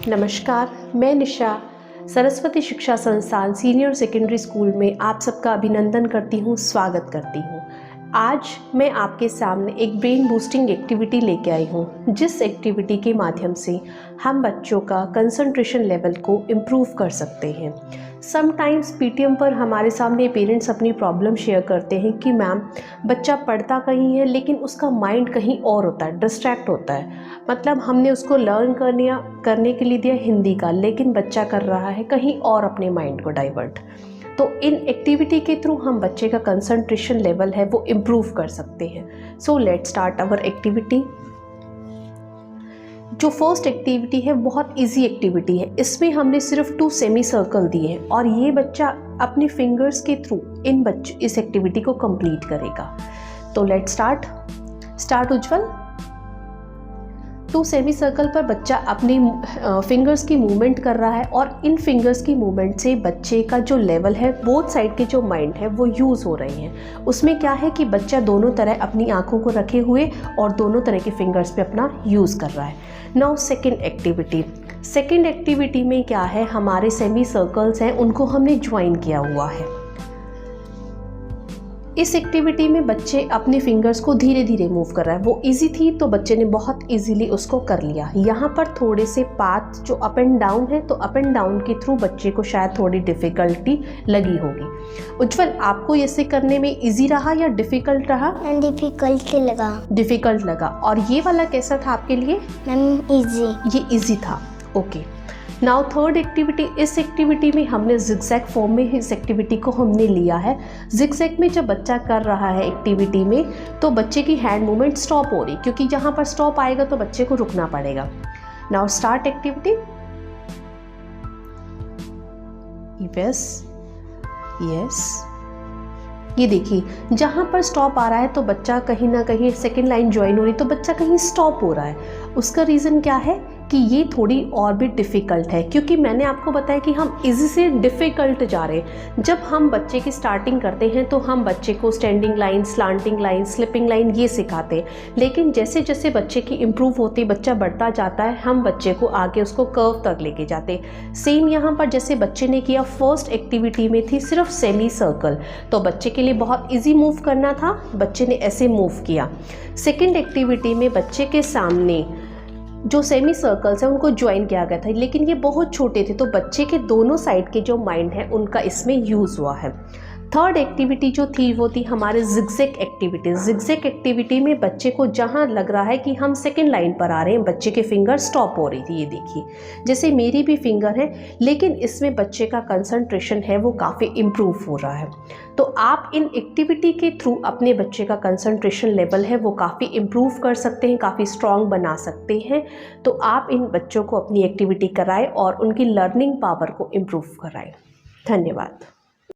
नमस्कार, मैं निशा सरस्वती शिक्षा संस्थान सीनियर सेकेंडरी स्कूल में आप सबका अभिनंदन करती हूँ, स्वागत करती हूँ। आज मैं आपके सामने एक ब्रेन बूस्टिंग एक्टिविटी लेके आई हूँ, जिस एक्टिविटी के माध्यम से हम बच्चों का कंसंट्रेशन लेवल को इम्प्रूव कर सकते हैं। समटाइम्स पीटीएम पर हमारे सामने पेरेंट्स अपनी प्रॉब्लम शेयर करते हैं कि मैम बच्चा पढ़ता कहीं है लेकिन उसका माइंड कहीं और होता है, डिस्ट्रैक्ट होता है। मतलब हमने उसको लर्न करने के लिए दिया हिंदी का, लेकिन बच्चा कर रहा है कहीं और अपने माइंड को डाइवर्ट। तो इन एक्टिविटी के थ्रू हम बच्चे का कंसंट्रेशन लेवल है वो इम्प्रूव कर सकते हैं। So let's start our activity. जो फर्स्ट एक्टिविटी है बहुत इजी एक्टिविटी है। इसमें हमने सिर्फ 2 सेमी सर्कल दिए हैं और ये बच्चा अपनी फिंगर्स के थ्रू इस एक्टिविटी को कंप्लीट करेगा। तो let's start Ujjwal. 2 semi circle पर बच्चा अपनी फिंगर्स की मूवमेंट कर रहा है और इन फिंगर्स की मूवमेंट से बच्चे का जो लेवल है, बोथ साइड के जो माइंड है वो यूज़ हो रहे हैं। उसमें क्या है कि बच्चा दोनों तरह अपनी आंखों को रखे हुए और दोनों तरह के फिंगर्स पे अपना यूज़ कर रहा है। नाउ सेकेंड एक्टिविटी में क्या है, हमारे सेमी सर्कल्स हैं उनको हमने ज्वाइन किया हुआ है। इस एक्टिविटी में बच्चे अपने फिंगर्स को धीरे धीरे मूव कर रहा है। वो इजी थी तो बच्चे ने बहुत इजीली उसको कर लिया। यहाँ पर थोड़े से पाथ जो अप एंड डाउन है, तो अप एंड डाउन के थ्रू बच्चे को शायद थोड़ी डिफ़िकल्टी लगी होगी। उज्जवल, आपको ऐसे करने में इजी रहा या डिफ़िकल्ट रहा? डिफ़िकल्ट लगा। और ये वाला कैसा था आपके लिए? Ma'am easy. ये इजी था। ओके। Now third activity. इस एक्टिविटी में हमने जिगजैग फॉर्म में इस एक्टिविटी को हमने लिया है। जिगजैग में जब बच्चा कर रहा है एक्टिविटी में, तो बच्चे की हैंड मूवमेंट स्टॉप हो रही, क्योंकि जहाँ पर स्टॉप आएगा तो बच्चे को रुकना पड़ेगा। Now start activity. यस, ये देखिए जहाँ पर स्टॉप आ रहा है तो बच्चा कहीं ना कहीं सेकेंड लाइन ज्वाइन हो रही, तो बच्चा कहीं स्टॉप हो रहा है। उसका रीज़न क्या है कि ये थोड़ी और भी डिफ़िकल्ट है, क्योंकि मैंने आपको बताया कि हम इजी से डिफ़िकल्ट जा रहे हैं। जब हम बच्चे की स्टार्टिंग करते हैं तो हम बच्चे को standing line, slanting line, sleeping line ये सिखाते हैं, लेकिन जैसे जैसे बच्चे की इम्प्रूव होती, बच्चा बढ़ता जाता है, हम बच्चे को आगे उसको कर्व तक लेके जाते हैं। सेम यहाँ पर जैसे बच्चे ने किया, फर्स्ट एक्टिविटी में थी सिर्फ सेमी सर्कल, तो बच्चे के लिए बहुत ईजी मूव करना था, बच्चे ने ऐसे मूव किया। सेकेंड एक्टिविटी में बच्चे के सामने जो सेमी सर्कल्स हैं उनको ज्वाइन किया गया था, लेकिन ये बहुत छोटे थे, तो बच्चे के दोनों साइड के जो माइंड है उनका इसमें यूज़ हुआ है। थर्ड एक्टिविटी जो थी वो थी हमारे जिगजैग एक्टिविटी। जिगजैग एक्टिविटी में बच्चे को जहाँ लग रहा है कि हम सेकेंड लाइन पर आ रहे हैं, बच्चे के फिंगर स्टॉप हो रही थी। ये देखिए जैसे मेरी भी फिंगर है, लेकिन इसमें बच्चे का कंसंट्रेशन है वो काफ़ी इम्प्रूव हो रहा है। तो आप इन एक्टिविटी के थ्रू अपने बच्चे का कंसंट्रेशन लेवल है वो काफ़ी इम्प्रूव कर सकते हैं, काफ़ी स्ट्रॉन्ग बना सकते हैं। तो आप इन बच्चों को अपनी एक्टिविटी कराएं और उनकी लर्निंग पावर को इम्प्रूव कराएं। धन्यवाद।